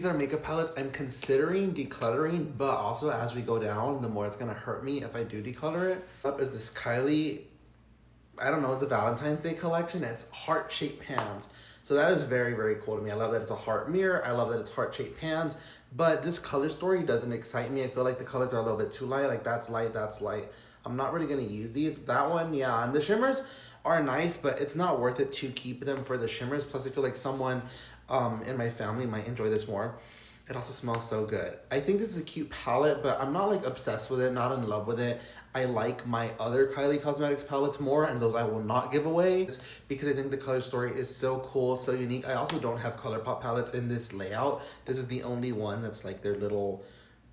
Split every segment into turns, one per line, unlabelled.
These are makeup palettes I'm considering decluttering, but also as we go down, the more it's gonna hurt me if I do declutter it. Up is this Kylie, I don't know, it's a Valentine's Day collection. It's heart-shaped pans. So that is very, very cool to me. I love that it's a heart mirror. I love that it's heart-shaped pans. But this color story doesn't excite me. I feel like the colors are a little bit too light. Like that's light, that's light. I'm not really gonna use these. That one, yeah, and the shimmers are nice, but it's not worth it to keep them for the shimmers. Plus, I feel like someone in my family might enjoy this more. It also smells so good. I think this is a cute palette, but I'm not like obsessed with it, not in love with it. I like my other Kylie Cosmetics palettes more, and those I will not give away because I think the color story is so cool, so unique. I also don't have ColourPop palettes in this layout. This is the only one that's like their little,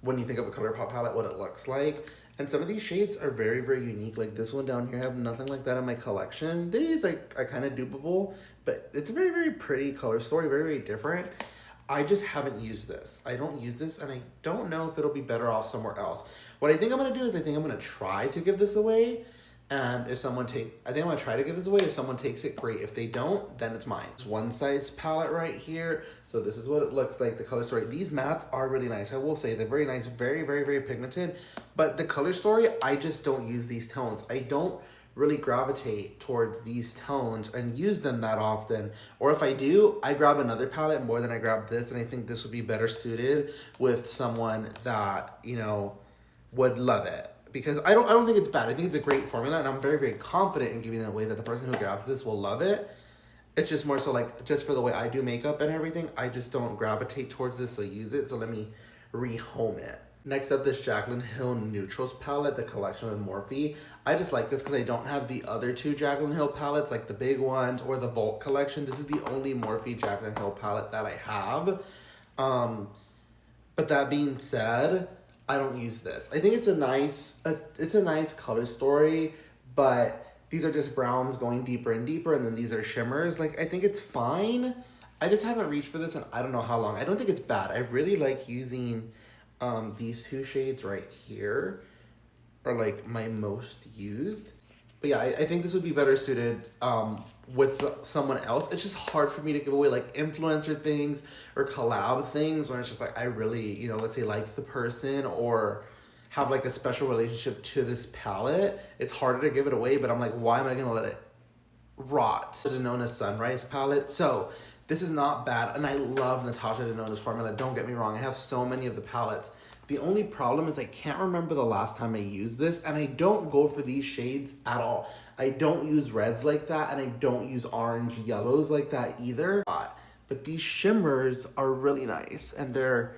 when you think of a ColourPop palette, what it looks like. And some of these shades are very, very unique. Like this one down here, I have nothing like that in my collection. These are kind of dupable, but it's a very, very pretty color story, very, very different. I just haven't used this. I don't use this, and I don't know if it'll be better off somewhere else. What I think I'm gonna do is I think I'm gonna try to give this away. And if someone I think I'm gonna try to give this away. If someone takes it, great. If they don't, then it's mine. It's one size palette right here. So this is what it looks like, the color story. These mattes are really nice. I will say they're very nice, very, very, very pigmented. But the color story, I just don't use these tones. I don't really gravitate towards these tones and use them that often. Or if I do, I grab another palette more than I grab this. And I think this would be better suited with someone that, you know, would love it. Because I don't think it's bad. I think it's a great formula, and I'm very, very confident in giving it away that the person who grabs this will love it. It's just more so like, just for the way I do makeup and everything, I just don't gravitate towards this, so use it. So let me rehome it. Next up, this Jaclyn Hill Neutrals palette, the collection with Morphe. I just like this because I don't have the other two Jaclyn Hill palettes, like the big ones or the Vault collection. This is the only Morphe Jaclyn Hill palette that I have. But that being said, I don't use this. I think it's a nice color story, but these are just browns going deeper and deeper, and then these are shimmers. Like, I think it's fine. I just haven't reached for this in I don't know how long. I don't think it's bad. I really like using these two shades right here are like my most used. But yeah, I think this would be better suited with someone else. It's just hard for me to give away like influencer things or collab things when it's just like I really, you know, let's say like the person or have like a special relationship to this palette. It's harder to give it away, but I'm like, why am I gonna let it rot? The Denona Sunrise palette. So this is not bad, and I love Natasha Denona's formula. Don't get me wrong, I have so many of the palettes. The only problem is I can't remember the last time I used this, and I don't go for these shades at all. I don't use reds like that, and I don't use orange yellows like that either. But these shimmers are really nice, and they're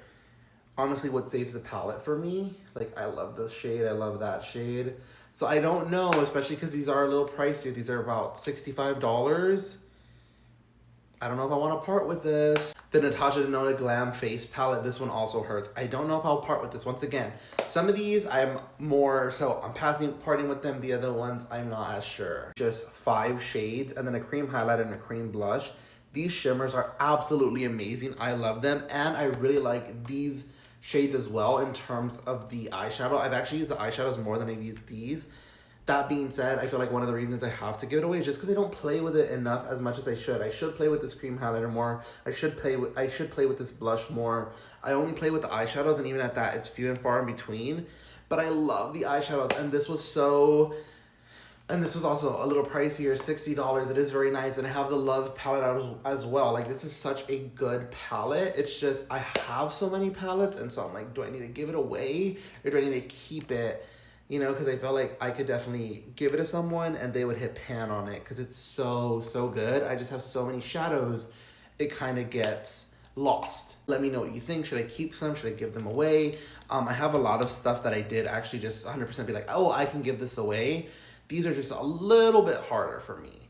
honestly what saves the palette for me. Like, I love this shade, I love that shade. So I don't know, especially because these are a little pricier. These are about $65. I don't know if I want to part with this. The Natasha Denona Glam Face Palette, this one also hurts. I don't know if I'll part with this. Once again, some of these I'm parting with them. The other ones, I'm not as sure. Just 5 shades and then a cream highlighter and a cream blush. These shimmers are absolutely amazing. I love them, and I really like these shades as well in terms of the eyeshadow. I've actually used the eyeshadows more than I've used these. That being said, I feel like one of the reasons I have to give it away is just because I don't play with it enough as much as I should. I should play with this cream highlighter more. I should play with this blush more. I only play with the eyeshadows, and even at that, it's few and far in between. But I love the eyeshadows, and this was also a little pricier, $60. It is very nice, and I have the Love palette out as well. Like, this is such a good palette. It's just, I have so many palettes, and so I'm like, do I need to give it away, or do I need to keep it? You know, because I felt like I could definitely give it to someone and they would hit pan on it because it's so, so good. I just have so many shadows, it kind of gets lost. Let me know what you think. Should I keep some? Should I give them away? I have a lot of stuff that I did actually just 100% be like, oh, I can give this away. These are just a little bit harder for me.